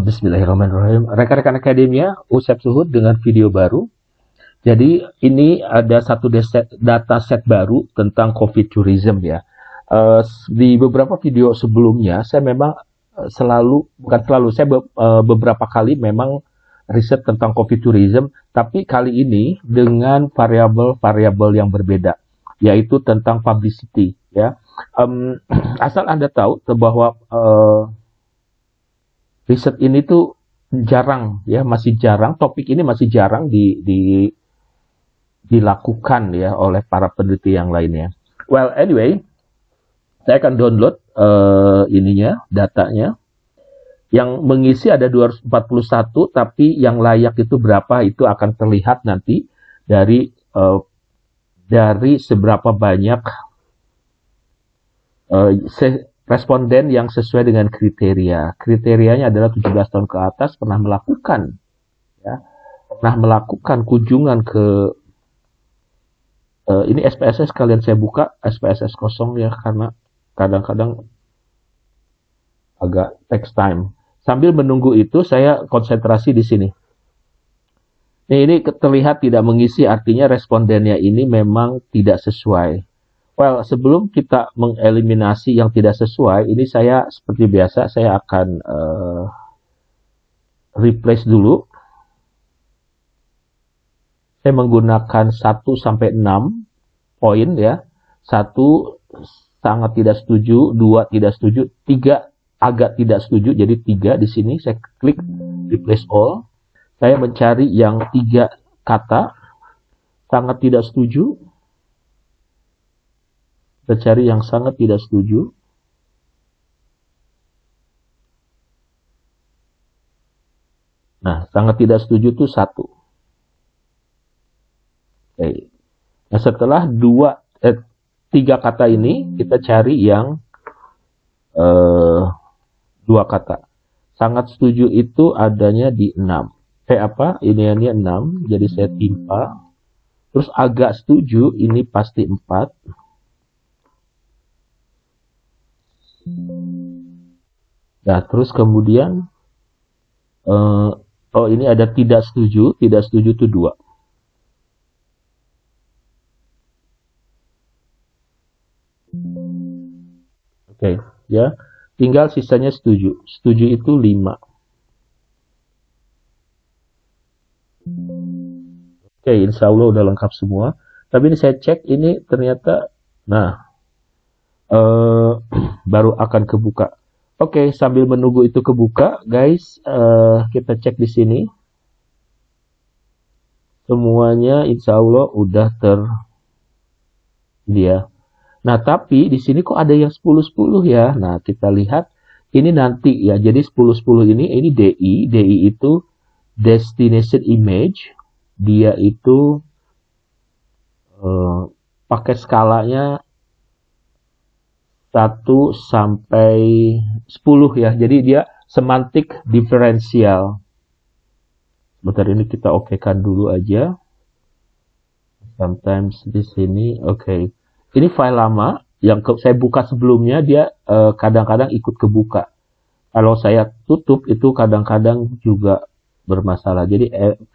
Bismillahirrahmanirrahim. Rekan-rekan akademia, Usep Suhud dengan video baru. Jadi ini ada satu data set baru tentang COVID tourism ya. Di beberapa video sebelumnya saya memang beberapa kali memang riset tentang COVID tourism, tapi kali ini dengan variabel-variabel yang berbeda, yaitu tentang publicity ya. Asal Anda tahu bahwa riset ini tuh jarang ya, masih jarang, topik ini masih jarang dilakukan ya oleh para peneliti yang lainnya. Well, anyway, saya akan download datanya. Yang mengisi ada 241, tapi yang layak itu berapa itu akan terlihat nanti dari seberapa banyak responden yang sesuai dengan kriteria. Kriterianya adalah 17 tahun ke atas, pernah melakukan kunjungan ke ini SPSS, kalian saya buka SPSS kosong ya, karena kadang-kadang agak takes time. Sambil menunggu itu saya konsentrasi di sini. Ini terlihat tidak mengisi, artinya respondennya ini memang tidak sesuai. Well, sebelum kita mengeliminasi yang tidak sesuai, ini saya seperti biasa, saya akan replace dulu. Saya menggunakan 1 sampai 6 poin ya. 1 sangat tidak setuju, 2 tidak setuju, 3 agak tidak setuju, jadi 3 di sini. Saya klik replace all. Saya mencari yang 3 kata, sangat tidak setuju. Kita cari yang sangat tidak setuju. Nah, sangat tidak setuju itu 1. Oke. Nah, setelah 3 kata ini, kita cari yang 2 kata. Sangat setuju itu adanya di 6. Ini 6, jadi saya timpa. Terus agak setuju, ini pasti 4. Nah, terus kemudian ini ada tidak setuju itu 2. Oke, ya. Tinggal sisanya setuju. Setuju itu 5. Oke, insya Allah udah lengkap semua. Tapi ini saya cek, ini ternyata, baru akan kebuka. Oke, sambil menunggu itu kebuka, guys, kita cek di sini. Semuanya insya Allah udah tersedia. Nah, tapi di sini kok ada yang 10-10 ya. Nah, kita lihat ini nanti ya. Jadi 10-10 ini DI. DI itu destination image. Dia itu pakai skalanya 1 sampai 10 ya. Jadi dia semantik diferensial. Bentar, ini kita okekan dulu aja. Sometimes di sini, oke. Ini file lama yang saya buka sebelumnya, dia kadang-kadang ikut kebuka. Kalau saya tutup itu kadang-kadang juga bermasalah. Jadi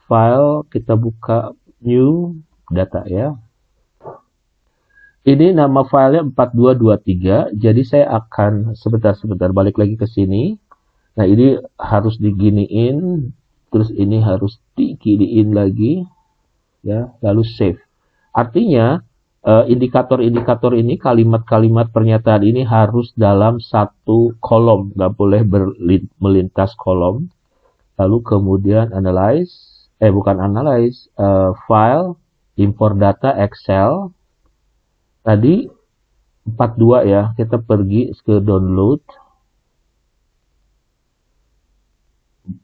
file kita buka new data ya. Ini nama filenya 4223. Jadi saya akan sebentar balik lagi ke sini. Nah, ini harus diginiin, terus ini harus diginiin lagi ya, lalu save. Artinya indikator-indikator ini, kalimat-kalimat pernyataan ini harus dalam satu kolom, nggak boleh melintas kolom. Lalu kemudian file, import data, Excel. Tadi 42 ya, kita pergi ke download.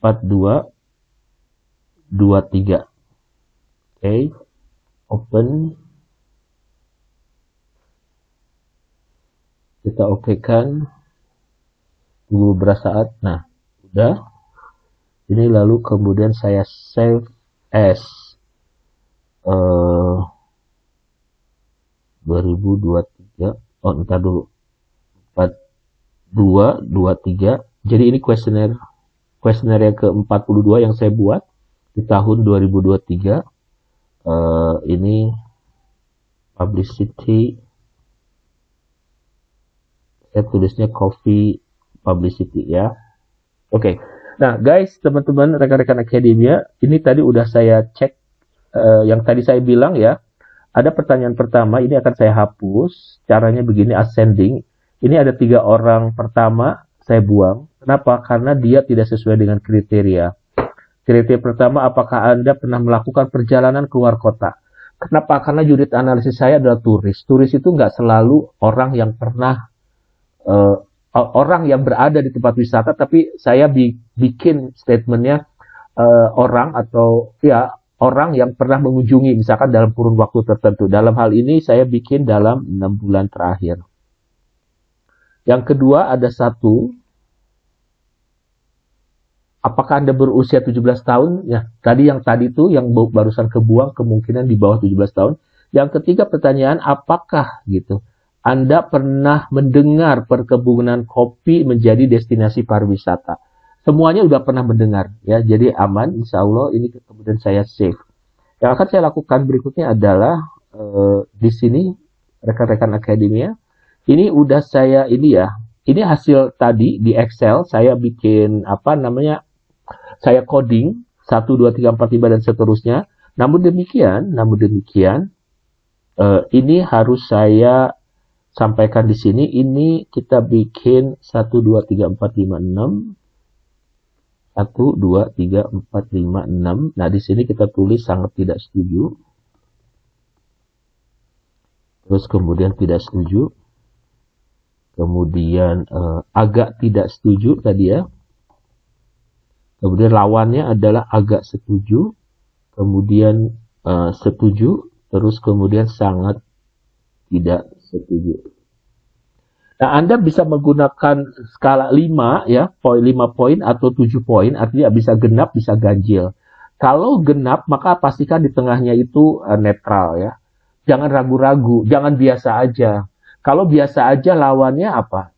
4223. Oke, open. Kita okekan, tunggu beberapa saat. Nah, udah. Ini lalu kemudian saya save as 2023. Oh, ntar dulu. 4223. Jadi ini kuesioner kuesioner yang ke-42 yang saya buat di tahun 2023. Ini publicity, saya tulisnya coffee publicity ya. Oke. Nah, guys, teman-teman, rekan-rekan akademia, ini tadi udah saya cek yang tadi saya bilang ya. Ada pertanyaan pertama, ini akan saya hapus. Caranya begini, ascending. Ini ada 3 orang pertama, saya buang. Kenapa? Karena dia tidak sesuai dengan kriteria. Kriteria pertama, apakah Anda pernah melakukan perjalanan keluar kota? Kenapa? Karena unit analisis saya adalah turis. Turis itu nggak selalu orang yang pernah, orang yang berada di tempat wisata, tapi saya bikin statementnya orang atau ya orang yang pernah mengunjungi, misalkan dalam kurun waktu tertentu. Dalam hal ini saya bikin dalam 6 bulan terakhir. Yang kedua ada 1, apakah Anda berusia 17 tahun? Ya, yang tadi itu yang barusan kebuang kemungkinan di bawah 17 tahun. Yang ketiga pertanyaan, apakah gitu Anda pernah mendengar perkebunan kopi menjadi destinasi pariwisata? Semuanya udah pernah mendengar ya, jadi aman, insya Allah. Ini kemudian saya save. Yang akan saya lakukan berikutnya adalah di sini rekan-rekan akademia, ini udah saya ini hasil tadi di Excel saya bikin saya coding 1, 2, 3, 4, 5 dan seterusnya. Namun demikian ini harus saya sampaikan di sini. Ini kita bikin 1, 2, 3, 4, 5, 6. 1, 2, 3, 4, 5, 6. Nah, di sini kita tulis sangat tidak setuju. Terus kemudian tidak setuju. Kemudian agak tidak setuju tadi ya. Kemudian lawannya adalah agak setuju. Kemudian setuju. Terus kemudian sangat tidak setuju. Nah, Anda bisa menggunakan skala 5 ya, 5 poin atau 7 poin, artinya bisa genap, bisa ganjil. Kalau genap, maka pastikan di tengahnya itu netral ya. Jangan ragu-ragu, jangan biasa aja. Kalau biasa aja lawannya apa?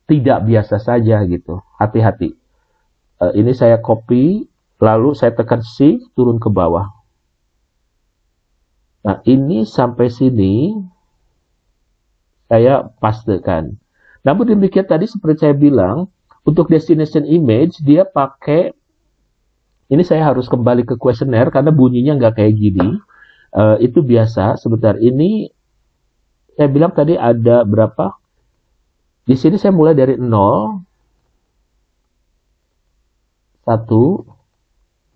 Tidak biasa saja gitu. Hati-hati. Ini saya copy, lalu saya tekan shift, turun ke bawah. Nah, ini sampai sini saya pastekan. Namun demikian tadi seperti saya bilang, untuk destination image dia pakai, ini saya harus kembali ke kuesioner karena bunyinya nggak kayak gini. Itu biasa. Sebentar, ini saya bilang tadi ada berapa? Di sini saya mulai dari 0, 1,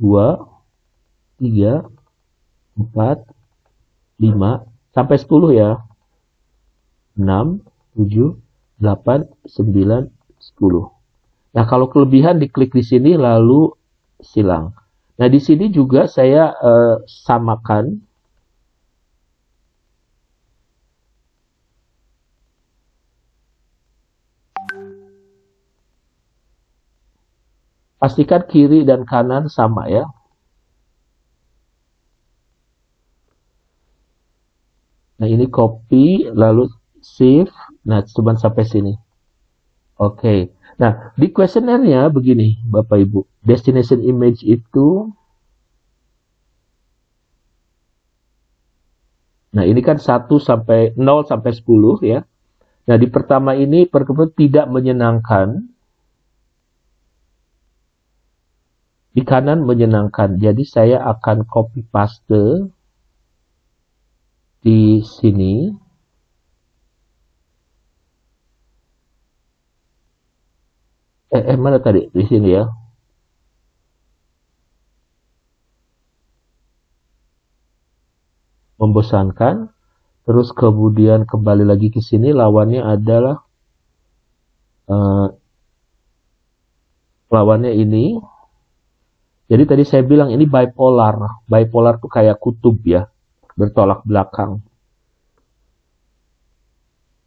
2, 3, 4, 5, sampai 10 ya. 6, 7, 8, 9, 10. Nah, kalau kelebihan diklik di sini lalu silang. Nah, di sini juga saya samakan. Pastikan kiri dan kanan sama ya. Nah, ini copy lalu save. Nah, cuma sampai sini. Oke. Nah, di kuesionernya begini, Bapak Ibu. Destination image itu, nah ini kan 1 sampai 0 sampai 10 ya. Nah, di pertama ini perkebunan tidak menyenangkan. Di kanan menyenangkan. Jadi saya akan copy paste di sini. Mana tadi? Di sini ya. Membosankan. Terus kemudian kembali lagi ke sini, lawannya adalah lawannya ini. Jadi tadi saya bilang ini bipolar. Bipolar tuh kayak kutub ya, bertolak belakang.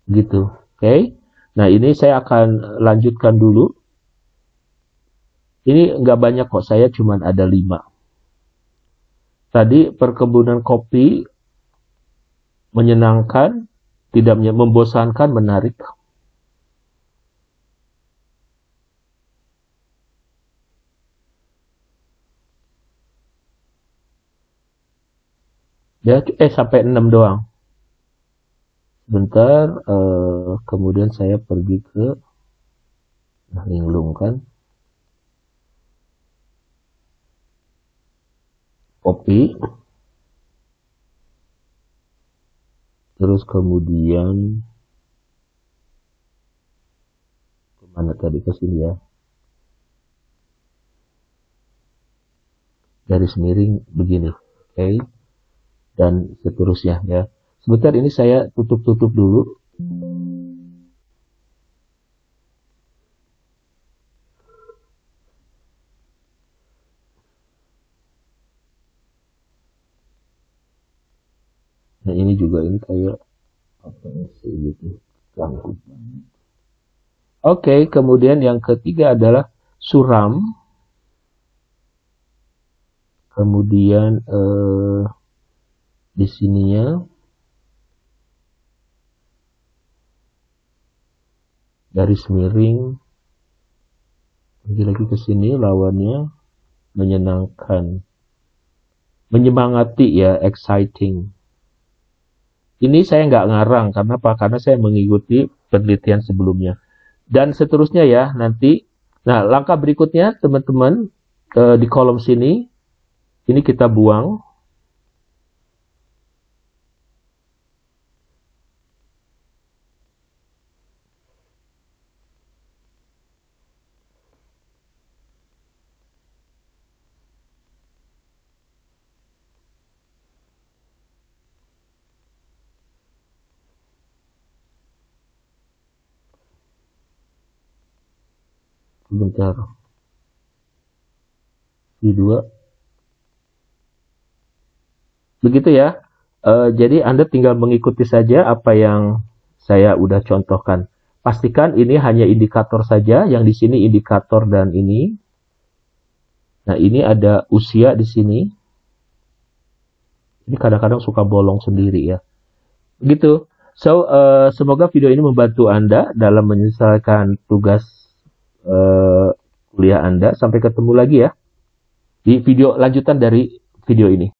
Gitu. Oke. Nah, ini saya akan lanjutkan dulu. Ini nggak banyak kok, saya cuma ada 5. Tadi perkebunan kopi menyenangkan, tidak membosankan, menarik. Ya, sampai 6 doang. Bentar, kemudian saya pergi ke linglung kan. Copy. Terus kemudian kemana tadi, ke sini ya. Garis miring begini. Oke. Dan seterusnya ya. Sebentar, ini saya tutup dulu. Nah, ini juga, ini kayak apa sih gitu. Ganggu. Oke, kemudian yang ketiga adalah suram. Kemudian di sininya garis miring, lagi ke sini, lawannya menyenangkan, menyemangati ya, exciting. Ini saya nggak ngarang, karena apa? Karena saya mengikuti penelitian sebelumnya. Dan seterusnya ya, nanti. Nah, langkah berikutnya teman-teman, di kolom sini, ini kita buang. Sebentar. V2. Begitu ya. Jadi Anda tinggal mengikuti saja apa yang saya udah contohkan. Pastikan ini hanya indikator saja, yang di sini indikator dan ini. Nah, ini ada usia di sini. Ini kadang-kadang suka bolong sendiri ya. Begitu. So, semoga video ini membantu Anda dalam menyelesaikan tugas kuliah Anda. Sampai ketemu lagi ya di video lanjutan dari video ini.